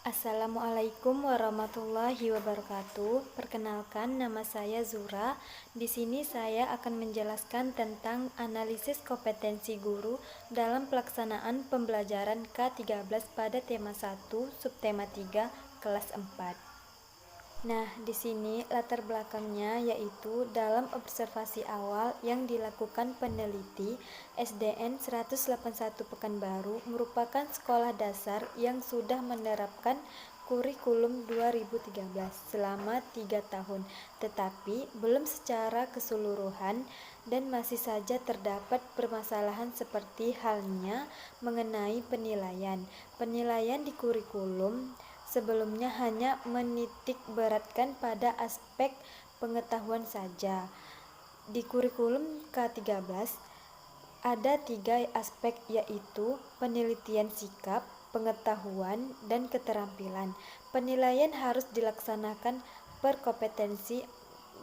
Assalamualaikum warahmatullahi wabarakatuh. Perkenalkan, nama saya Zura. Di sini saya akan menjelaskan tentang analisis kompetensi guru dalam pelaksanaan pembelajaran K13 pada tema 1, subtema 3, kelas 4. Nah, di sini latar belakangnya yaitu dalam observasi awal yang dilakukan peneliti, SDN 181 Pekanbaru merupakan sekolah dasar yang sudah menerapkan kurikulum 2013 selama 3 tahun, tetapi belum secara keseluruhan dan masih saja terdapat permasalahan seperti halnya mengenai penilaian. Penilaian di kurikulum sebelumnya hanya menitik beratkan pada aspek pengetahuan saja. Di kurikulum K13 ada 3 aspek, yaitu penelitian sikap, pengetahuan, dan keterampilan. Penilaian harus dilaksanakan per kompetensi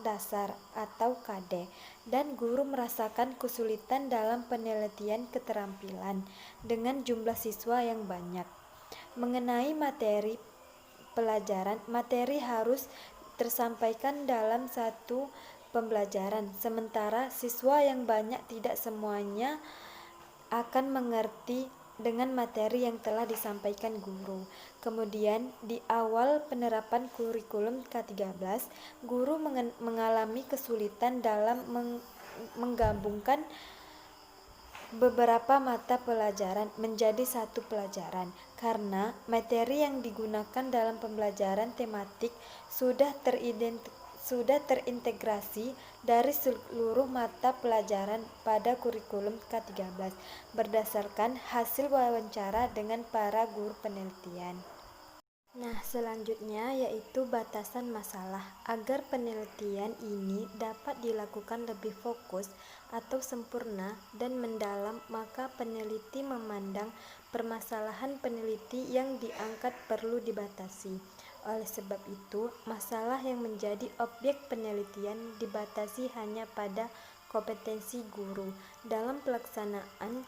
dasar atau KD, dan guru merasakan kesulitan dalam penelitian keterampilan dengan jumlah siswa yang banyak. Mengenai materi pelajaran, materi harus tersampaikan dalam satu pembelajaran, sementara siswa yang banyak tidak semuanya akan mengerti dengan materi yang telah disampaikan guru. Kemudian, di awal penerapan kurikulum K13, guru mengalami kesulitan dalam menggabungkan beberapa mata pelajaran menjadi satu pelajaran karena materi yang digunakan dalam pembelajaran tematik sudah terintegrasi dari seluruh mata pelajaran pada kurikulum K13 berdasarkan hasil wawancara dengan para guru penelitian. Nah, selanjutnya yaitu batasan masalah. Agar penelitian ini dapat dilakukan lebih fokus atau sempurna dan mendalam, maka peneliti memandang permasalahan peneliti yang diangkat perlu dibatasi. Oleh sebab itu, masalah yang menjadi objek penelitian dibatasi hanya pada kompetensi guru dalam pelaksanaan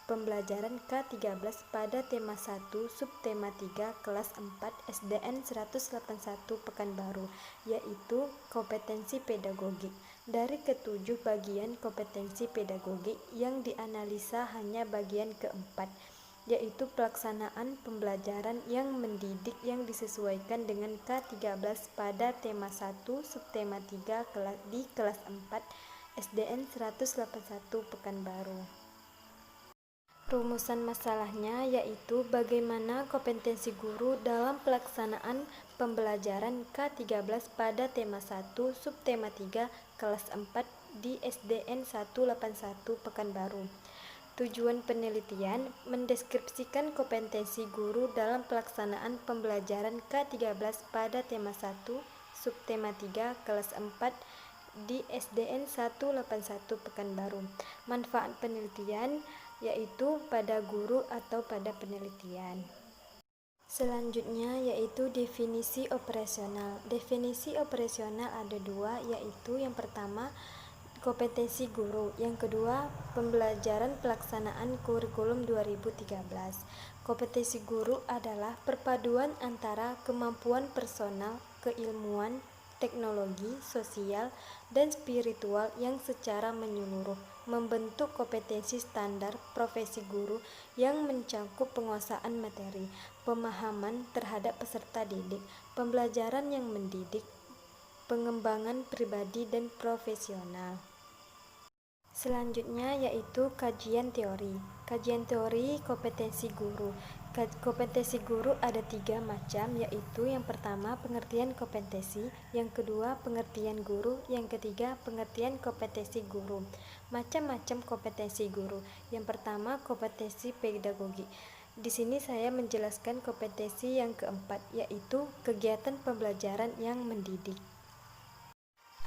pembelajaran K13 pada tema 1, subtema 3, kelas 4, SDN 181 Pekanbaru, yaitu kompetensi pedagogik. Dari ketujuh bagian kompetensi pedagogik yang dianalisa hanya bagian keempat, yaitu pelaksanaan pembelajaran yang mendidik yang disesuaikan dengan K13 pada tema 1, subtema 3 di kelas 4, SDN 181 Pekanbaru. Rumusan masalahnya yaitu bagaimana kompetensi guru dalam pelaksanaan pembelajaran K13 pada tema 1, subtema 3, kelas 4 di SDN 181 Pekanbaru. Tujuan penelitian mendeskripsikan kompetensi guru dalam pelaksanaan pembelajaran K13 pada tema 1, subtema 3, kelas 4 di SDN 181 Pekanbaru. Manfaat penelitian yaitu pada guru atau pada penelitian. Selanjutnya yaitu definisi operasional. Definisi operasional ada dua, yaitu yang pertama kompetensi guru, yang kedua pembelajaran pelaksanaan kurikulum 2013. Kompetensi guru adalah perpaduan antara kemampuan personal, keilmuan, teknologi, sosial, dan spiritual yang secara menyeluruh membentuk kompetensi standar profesi guru yang mencakup penguasaan materi, pemahaman terhadap peserta didik, pembelajaran yang mendidik, pengembangan pribadi dan profesional. Selanjutnya yaitu kajian teori. Kajian teori kompetensi guru. Kompetensi guru ada 3 macam, yaitu yang pertama pengertian kompetensi, yang kedua pengertian guru, yang ketiga pengertian kompetensi guru. Macam-macam kompetensi guru. Yang pertama kompetensi pedagogi. Di sini saya menjelaskan kompetensi yang keempat, yaitu kegiatan pembelajaran yang mendidik.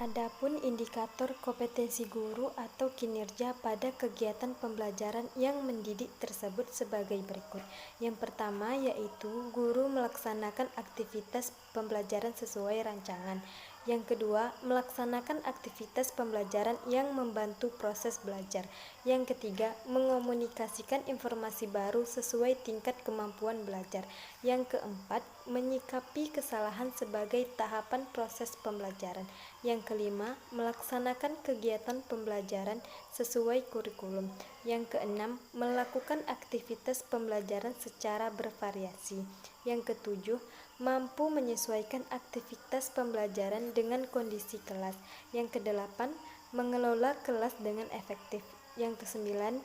Adapun indikator kompetensi guru atau kinerja pada kegiatan pembelajaran yang mendidik tersebut sebagai berikut. Yang pertama yaitu guru melaksanakan aktivitas pembelajaran sesuai rancangan. Yang kedua, melaksanakan aktivitas pembelajaran yang membantu proses belajar. Yang ketiga, mengomunikasikan informasi baru sesuai tingkat kemampuan belajar. Yang keempat, menyikapi kesalahan sebagai tahapan proses pembelajaran. Yang kelima, melaksanakan kegiatan pembelajaran sesuai kurikulum. Yang keenam, melakukan aktivitas pembelajaran secara bervariasi. Yang ketujuh, mampu menyesuaikan aktivitas pembelajaran dengan kondisi kelas. Yang kedelapan, mengelola kelas dengan efektif. Yang kesembilan,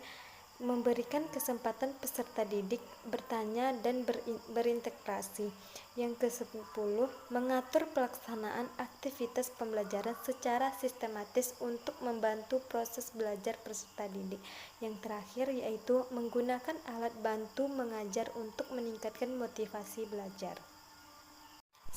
memberikan kesempatan peserta didik bertanya dan berintegrasi. Yang kesepuluh, mengatur pelaksanaan aktivitas pembelajaran secara sistematis untuk membantu proses belajar peserta didik. Yang terakhir yaitu menggunakan alat bantu mengajar untuk meningkatkan motivasi belajar.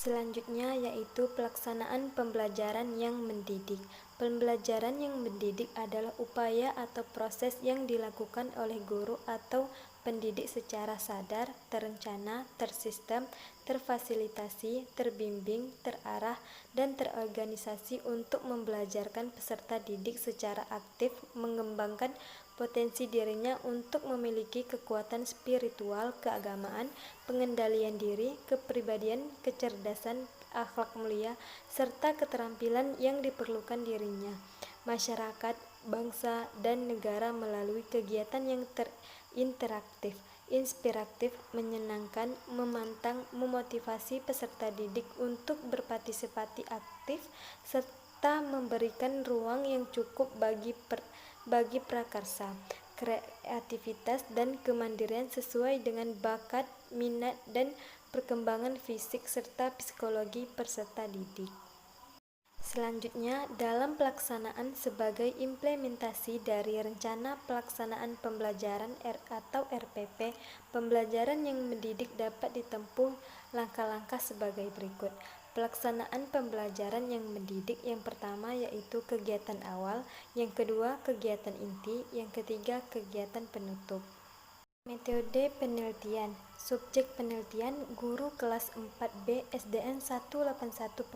Selanjutnya yaitu pelaksanaan pembelajaran yang mendidik. Pembelajaran yang mendidik adalah upaya atau proses yang dilakukan oleh guru atau pendidik secara sadar, terencana, tersistem, terfasilitasi, terbimbing, terarah, dan terorganisasi untuk membelajarkan peserta didik secara aktif, mengembangkan potensi dirinya untuk memiliki kekuatan spiritual, keagamaan, pengendalian diri, kepribadian, kecerdasan, akhlak mulia, serta keterampilan yang diperlukan dirinya, masyarakat, bangsa, dan negara melalui kegiatan yang interaktif, inspiratif, menyenangkan, memantang, memotivasi peserta didik untuk berpartisipasi aktif, serta memberikan ruang yang cukup bagi prakarsa, kreativitas, dan kemandirian sesuai dengan bakat, minat, dan perkembangan fisik serta psikologi peserta didik. Selanjutnya, dalam pelaksanaan sebagai implementasi dari Rencana Pelaksanaan Pembelajaran atau RPP, pembelajaran yang mendidik dapat ditempuh langkah-langkah sebagai berikut. Pelaksanaan pembelajaran yang mendidik yang pertama yaitu kegiatan awal, yang kedua kegiatan inti, yang ketiga kegiatan penutup. Metode penelitian. Subjek penelitian guru kelas 4B SDN 181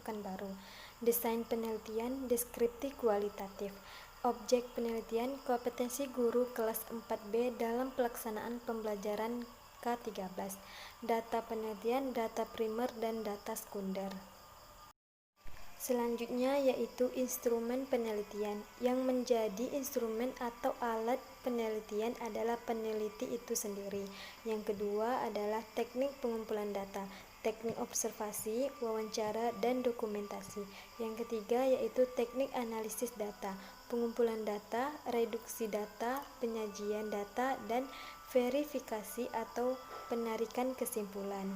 Pekanbaru. Desain penelitian deskriptif kualitatif. Objek penelitian kompetensi guru kelas 4B dalam pelaksanaan pembelajaran K13. Data penelitian, data primer, dan data sekunder. Selanjutnya yaitu instrumen penelitian. Yang menjadi instrumen atau alat penelitian adalah peneliti itu sendiri. Yang kedua adalah teknik pengumpulan data, teknik observasi, wawancara, dan dokumentasi. Yang ketiga yaitu teknik analisis data, pengumpulan data, reduksi data, penyajian data, dan verifikasi atau penarikan kesimpulan.